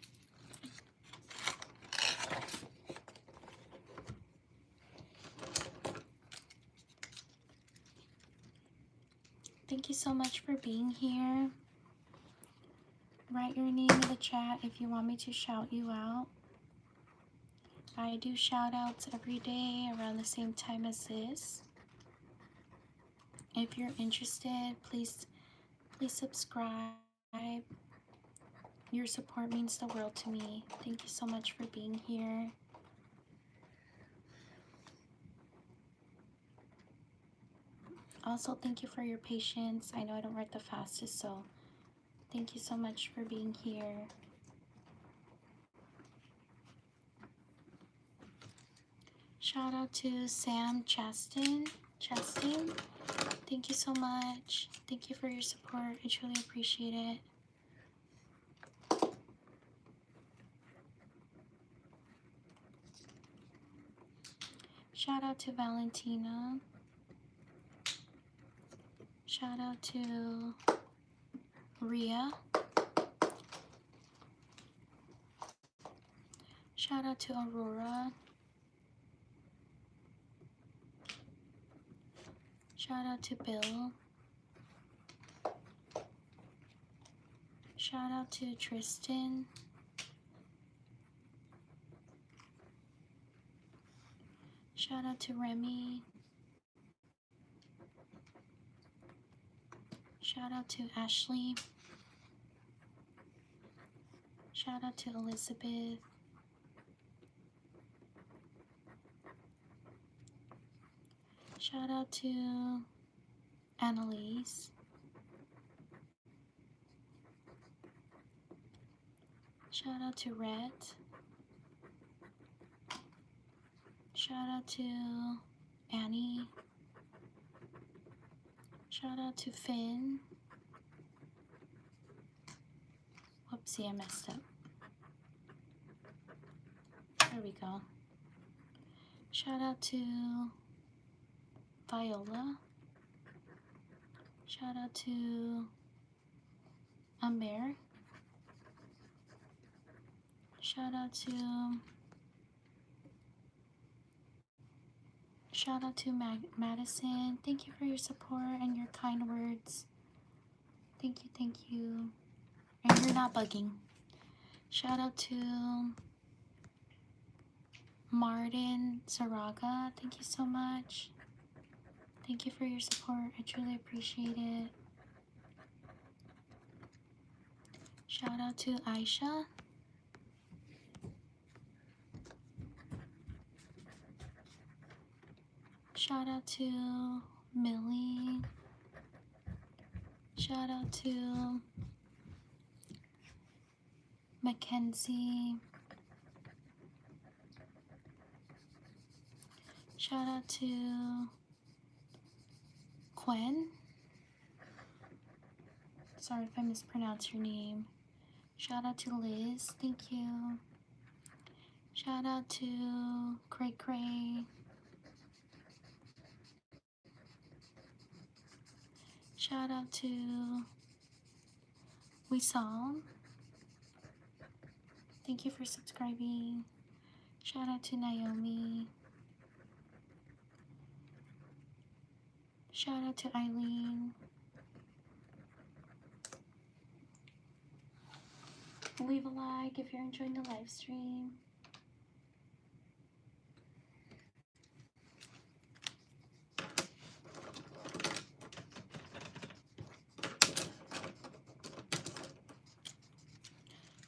Thank you so much for being here. Write your name in the chat if you want me to shout you out. I do shout outs every day around the same time as this. If you're interested, please subscribe. Your support means the world to me. Thank you so much for being here. Also, thank you for your patience. I know I don't write the fastest, so thank you so much for being here. Shout out to Sam Chastain. Thank you so much. Thank you for your support. I truly appreciate it. Shout out to Valentina. Shout out to Ria. Shout out to Aurora. Shout out to Bill. Shout out to Tristan. Shout out to Remy. Shout out to Ashley. Shout out to Elizabeth. Shout out to Annalise. Shout out to Rhett. Shout out to Annie. Shout out to Finn. Whoopsie, I messed up. There we go. Shout out to Viola. Shout out to Amber. Shout out to Madison. Thank you for your support and your kind words. Thank you. And you're not bugging. Shout out to Martin Zaraga. Thank you so much. Thank you for your support. I truly appreciate it. Shout out to Aisha. Shout out to Millie. Shout out to Mackenzie. Shout out to Gwen. Sorry if I mispronounce your name. Shout out to Liz. Thank you. Shout out to Cray Cray. Shout out to Wisam. Thank you for subscribing. Shout out to Naomi. Shout out to Eileen. Leave a like if you're enjoying the live stream.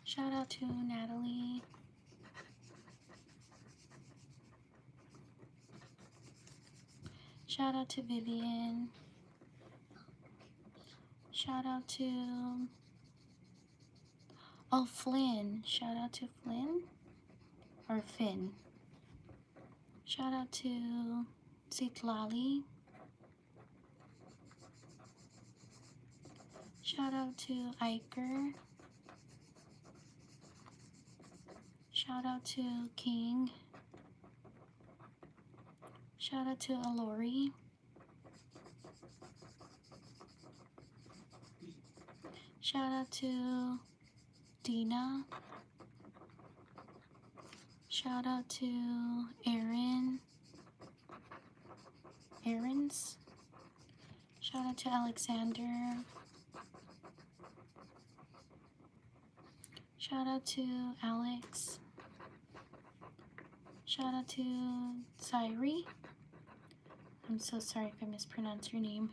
Shout out to Natalie. Shout out to Vivian. Shout out to Flynn. Shout out to Flynn or Finn. Shout out to Zitlali. Shout out to Iker. Shout out to King. Shout out to Alori. Shout out to Dina. Shout out to Aaron's. Shout out to Alexander. Shout out to Alex. Shout out to Zairi. I'm so sorry if I mispronounced your name.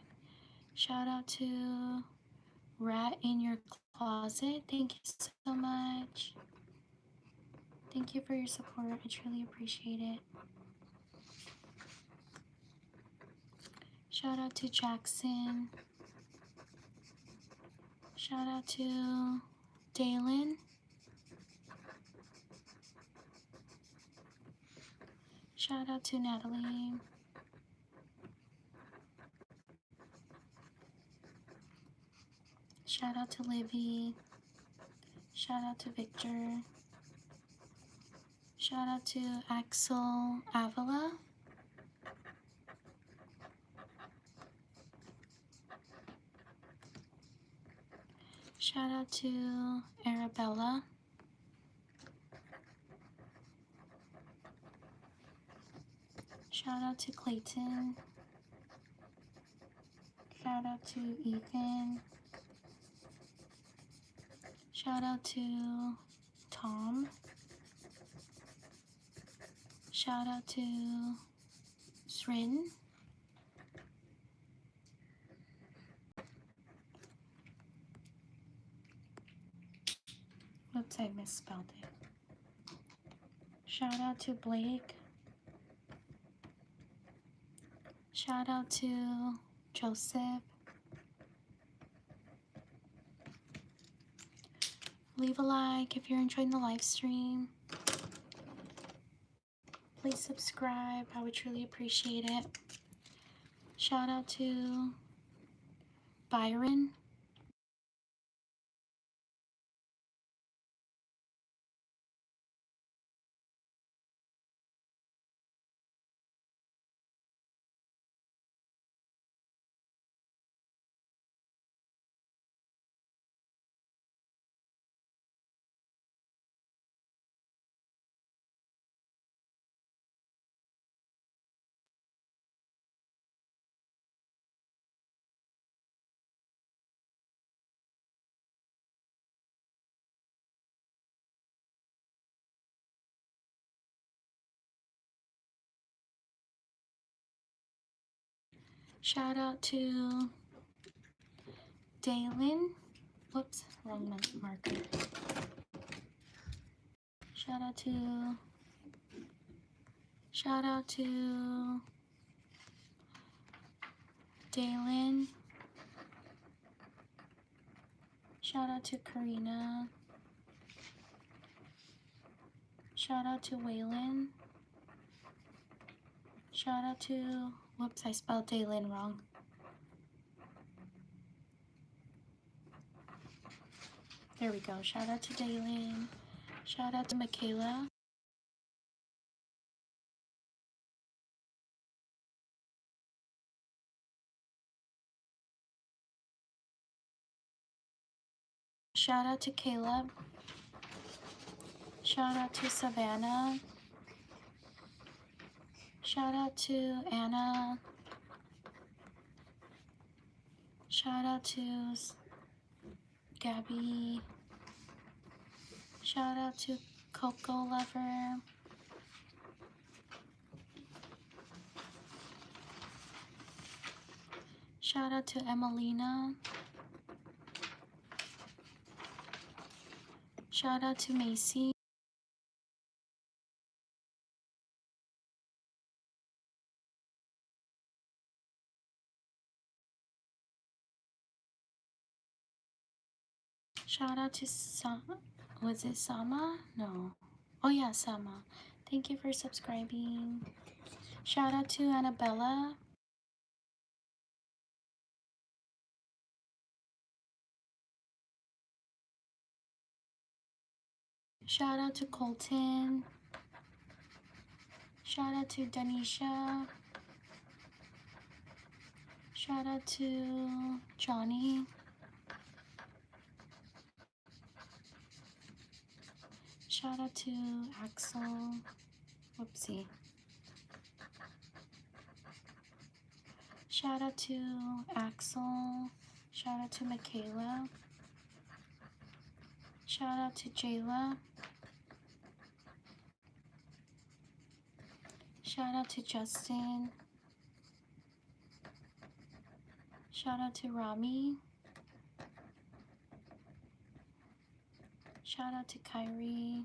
Shout out to Rat in Your Closet. Thank you so much. Thank you for your support. I truly appreciate it. Shout out to Jackson. Shout out to Dalen. Shout out to Natalie. Shout out to Livy. Shout out to Victor. Shout out to Axel Avila. Shout out to Arabella. Shout out to Clayton. Shout out to Ethan. Shout out to Tom. Shout out to Srin. Whoops, I misspelled it. Shout out to Blake. Shout out to Joseph. Leave a like if you're enjoying the live stream. Please subscribe. I would truly appreciate it. Shout out to Byron. Shout out to Dalen. Whoops, wrong marker. Shout out to Dalen. Shout out to Karina. Shout out to Waylon. Shout out to, whoops, I spelled Dalen wrong. There we go. Shout out to Dalen. Shout out to Michaela. Shout out to Caleb. Shout out to Savannah. Shout out to Anna. Shout out to Gabby. Shout out to Coco Lover. Shout out to Emelina. Shout out to Macy. Shout out to was it Sama? No. Oh yeah, Sama. Thank you for subscribing. Shout out to Annabella. Shout out to Colton. Shout out to Danisha. Shout out to Johnny. Shout out to Axel. Whoopsie. Shout out to Axel. Shout out to Michaela. Shout out to Jayla. Shout out to Justin. Shout out to Rami. Shout out to Kyrie.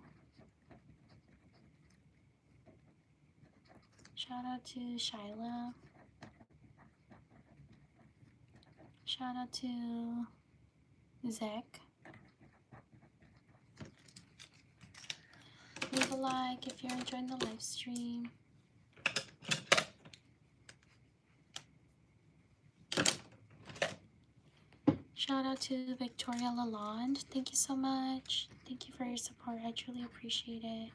Shout out to Shyla. Shout out to Zach. Leave a like if you're enjoying the live stream. Shout out to Victoria Lalonde. Thank you so much. Thank you for your support. I truly appreciate it.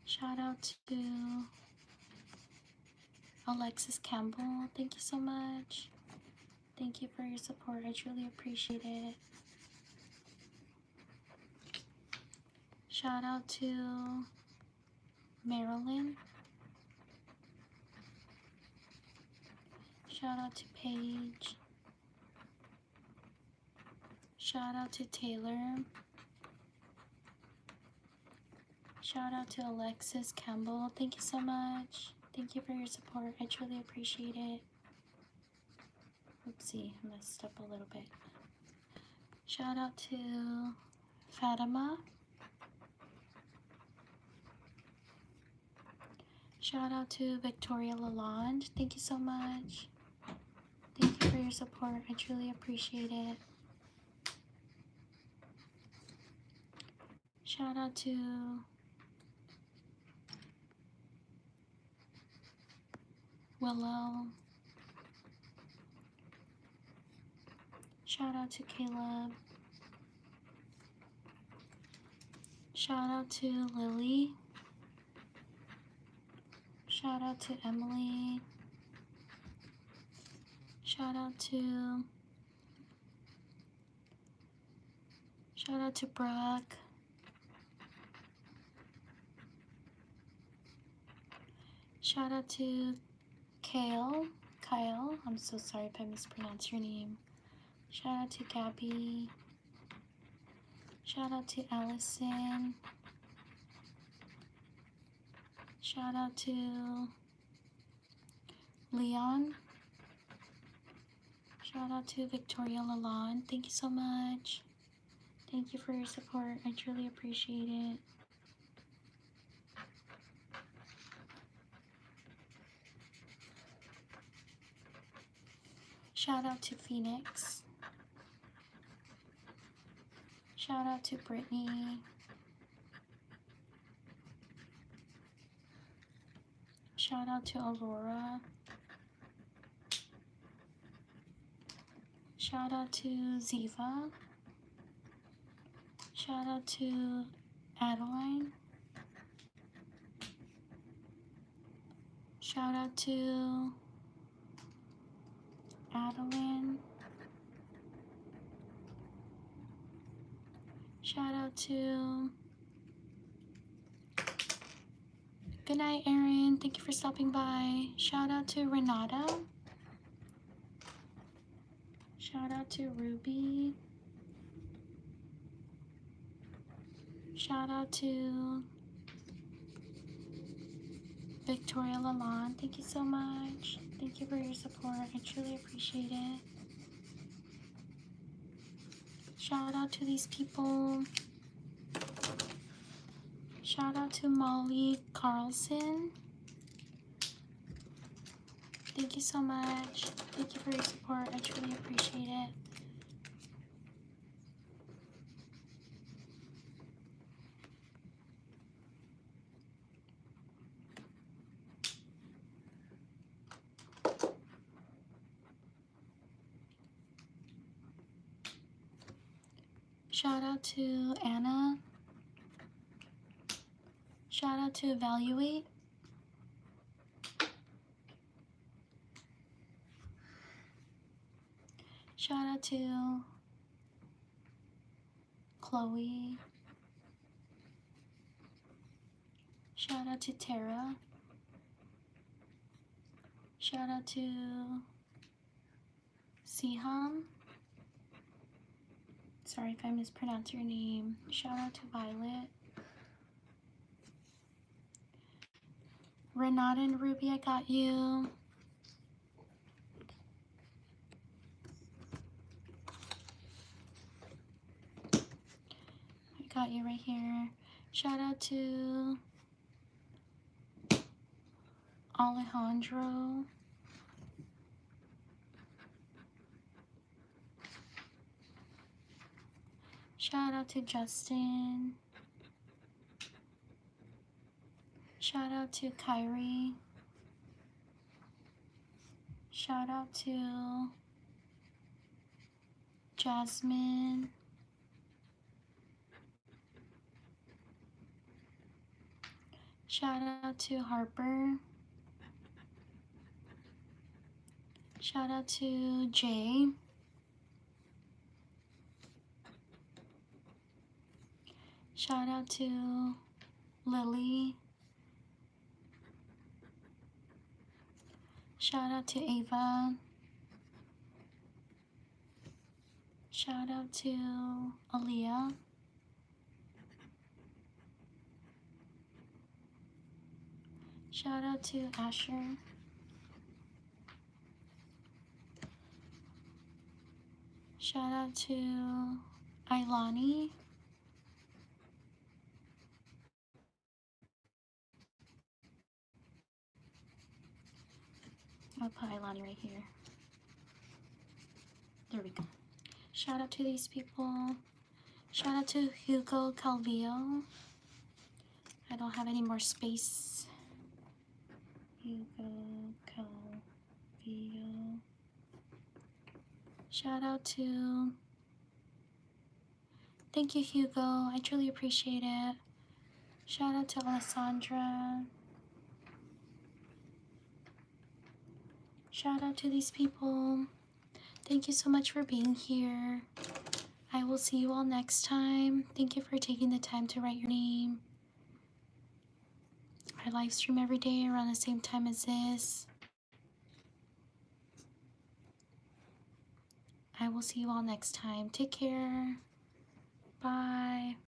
Shout out to Alexis Campbell. Thank you so much. Thank you for your support. I truly appreciate it. Shout out to Marilyn. Shout out to Paige. Shout out to Taylor. Shout out to Alexis Campbell. Thank you so much. Thank you for your support. I truly appreciate it. Oopsie, I messed up a little bit. Shout out to Fatima. Shout out to Victoria Lalonde. Thank you so much. Thank you for your support. I truly appreciate it. Shout out to Willow. Shout out to Caleb. Shout out to Lily. Shout out to Emily. Shout out to Brock. Shout out to Kyle. I'm so sorry if I mispronounced your name. Shout out to Gabby. Shout out to Allison. Shout out to Leon. Shout out to Victoria Lalonde. Thank you so much. Thank you for your support. I truly appreciate it. Shout out to Phoenix. Shout out to Brittany. Shout out to Aurora. Shout out to Ziva. Shout out to Adeline. Shout out to Adeline. Shout out to... Good night, Erin. Thank you for stopping by. Shout out to Renata. Shout out to Ruby. Shout out to Victoria Lalonde. Thank you so much. Thank you for your support. I truly appreciate it. Shout out to these people. Shout out to Molly Carlson. Thank you so much. Thank you for your support. I truly appreciate it. Shout out to Anna. Shout out to Evaluate. Shout out to Chloe. Shout out to Tara. Shout out to Siham. Sorry if I mispronounced your name. Shout out to Violet. Renata and Ruby, I got you. I got you right here. Shout out to Alejandro. Shout out to Justin. Shout out to Kyrie. Shout out to Jasmine. Shout out to Harper. Shout out to Jay. Shout out to Lily. Shout out to Ava. Shout out to Aaliyah. Shout out to Asher. Shout out to Ailani. I'll put Ailani right here. There we go. Shout out to these people. Shout out to Hugo Calvillo. I don't have any more space. Hugo Calvillo. Shout out to... Thank you, Hugo. I truly appreciate it. Shout out to Alessandra. Shout out to these people. Thank you so much for being here. I will see you all next time. Thank you for taking the time to write your name. I live stream every day around the same time as this. I will see you all next time. Take care. Bye.